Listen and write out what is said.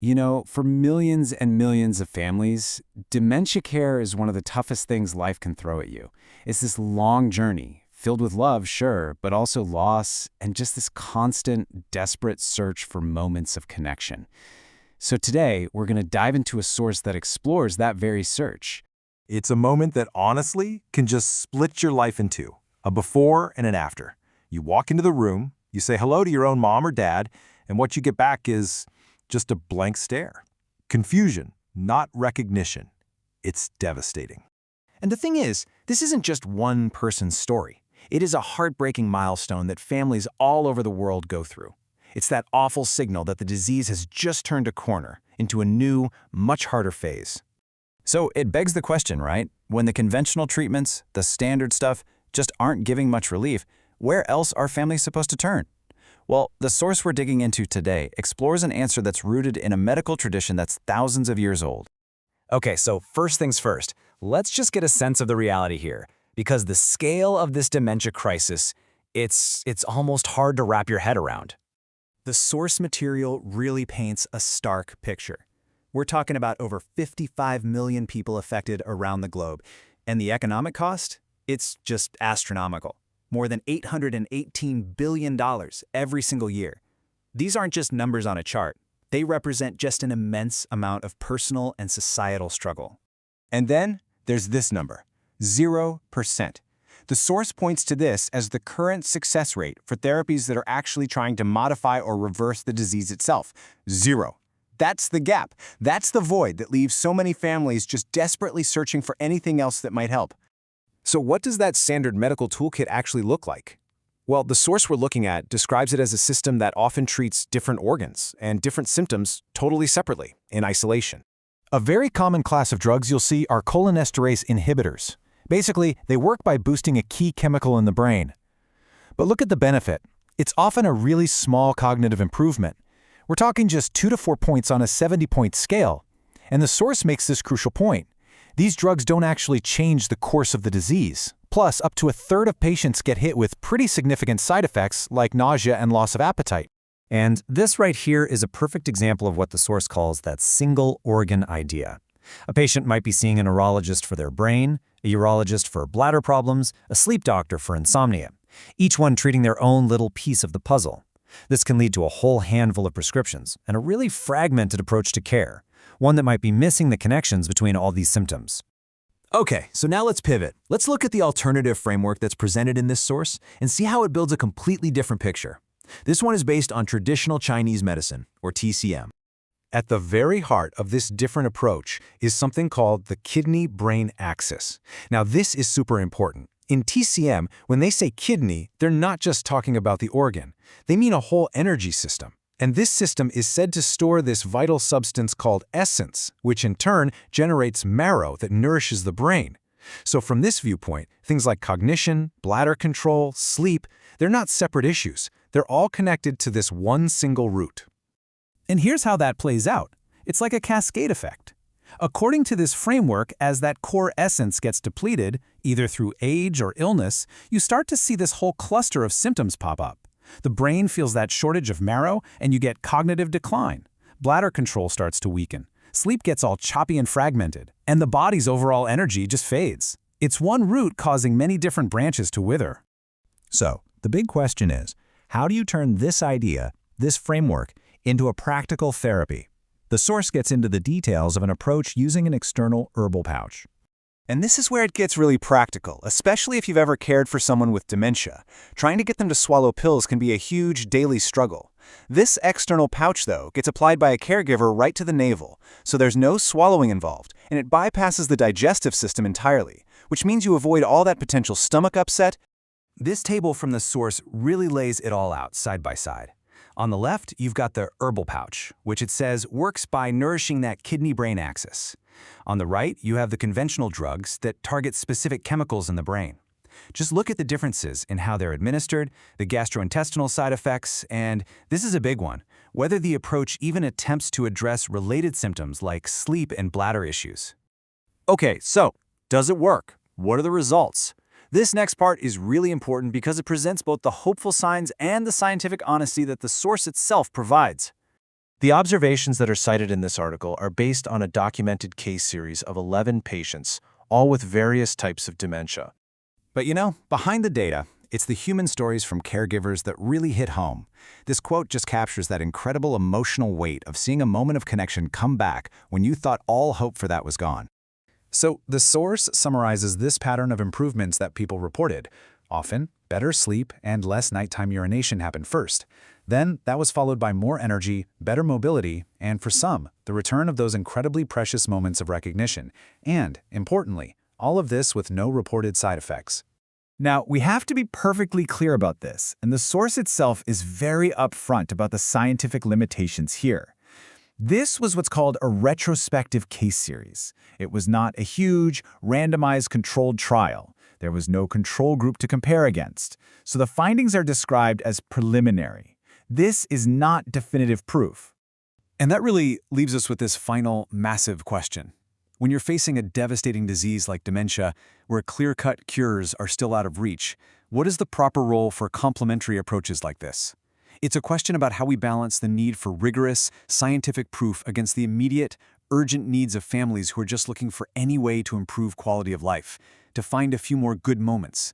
You know, for millions and millions of families, dementia care is one of the toughest things life can throw at you. It's this long journey, filled with love, sure, but also loss and just this constant, desperate search for moments of connection. So today, we're going to dive into a source that explores that very search. It's a moment that honestly can just split your life in two, a before and an after. You walk into the room, you say hello to your own mom or dad, and what you get back is just a blank stare. Confusion, not recognition. It's devastating. And the thing is, this isn't just one person's story. It is a heartbreaking milestone that families all over the world go through. It's that awful signal that the disease has just turned a corner into a new, much harder phase. So it begs the question, right? When the conventional treatments, the standard stuff, just aren't giving much relief, where else are families supposed to turn? Well, the source we're digging into today explores an answer that's rooted in a medical tradition that's thousands of years old. Okay, so first things first, let's just get a sense of the reality here, because the scale of this dementia crisis, it's almost hard to wrap your head around. The source material really paints a stark picture. We're talking about over 55 million people affected around the globe, and the economic cost? It's just astronomical. More than $818 billion every single year. These aren't just numbers on a chart. They represent just an immense amount of personal and societal struggle. And then there's this number, 0%. The source points to this as the current success rate for therapies that are actually trying to modify or reverse the disease itself. 0. That's the gap. That's the void that leaves so many families just desperately searching for anything else that might help. So what does that standard medical toolkit actually look like? Well, the source we're looking at describes it as a system that often treats different organs and different symptoms totally separately, in isolation. A very common class of drugs you'll see are cholinesterase inhibitors. Basically, they work by boosting a key chemical in the brain. But look at the benefit. It's often a really small cognitive improvement. We're talking just 2 to 4 points on a 70-point scale. And the source makes this crucial point. These drugs don't actually change the course of the disease. Plus, up to a third of patients get hit with pretty significant side effects like nausea and loss of appetite. And this right here is a perfect example of what the source calls that single organ idea. A patient might be seeing a neurologist for their brain, a urologist for bladder problems, a sleep doctor for insomnia, each one treating their own little piece of the puzzle. This can lead to a whole handful of prescriptions and a really fragmented approach to care, one that might be missing the connections between all these symptoms. Okay, so now let's pivot. Let's look at the alternative framework that's presented in this source and see how it builds a completely different picture. This one is based on traditional Chinese medicine, or TCM. At the very heart of this different approach is something called the kidney-brain axis. Now, this is super important. In TCM, when they say kidney, they're not just talking about the organ. They mean a whole energy system. And this system is said to store this vital substance called essence, which in turn generates marrow that nourishes the brain. So from this viewpoint, things like cognition, bladder control, sleep, they're not separate issues. They're all connected to this one single root. And here's how that plays out. It's like a cascade effect. According to this framework, as that core essence gets depleted, either through age or illness, you start to see this whole cluster of symptoms pop up. The brain feels that shortage of marrow, and you get cognitive decline. Bladder control starts to weaken. Sleep gets all choppy and fragmented, and the body's overall energy just fades. It's one root causing many different branches to wither. So, the big question is, how do you turn this idea, this framework, into a practical therapy? The source gets into the details of an approach using an external herbal pouch. And this is where it gets really practical, especially if you've ever cared for someone with dementia. Trying to get them to swallow pills can be a huge daily struggle. This external pouch, though, gets applied by a caregiver right to the navel, so there's no swallowing involved, and it bypasses the digestive system entirely, which means you avoid all that potential stomach upset. This table from the source really lays it all out side by side. On the left, you've got the herbal pouch, which it says works by nourishing that kidney-brain axis. On the right, you have the conventional drugs that target specific chemicals in the brain. Just look at the differences in how they're administered, the gastrointestinal side effects, and this is a big one, whether the approach even attempts to address related symptoms like sleep and bladder issues. Okay, so does it work? What are the results? This next part is really important because it presents both the hopeful signs and the scientific honesty that the source itself provides. The observations that are cited in this article are based on a documented case series of 11 patients, all with various types of dementia. But behind the data, it's the human stories from caregivers that really hit home. This quote just captures that incredible emotional weight of seeing a moment of connection come back when you thought all hope for that was gone. So the source summarizes this pattern of improvements that people reported. Often, better sleep and less nighttime urination happened first. Then, that was followed by more energy, better mobility, and for some, the return of those incredibly precious moments of recognition. And, importantly, all of this with no reported side effects. Now, we have to be perfectly clear about this, and the source itself is very upfront about the scientific limitations here. This was what's called a retrospective case series. It was not a huge, randomized controlled trial. There was no control group to compare against. So the findings are described as preliminary. This is not definitive proof. And that really leaves us with this final, massive question. When you're facing a devastating disease like dementia, where clear-cut cures are still out of reach, what is the proper role for complementary approaches like this? It's a question about how we balance the need for rigorous, scientific proof against the immediate, urgent needs of families who are just looking for any way to improve quality of life, to find a few more good moments.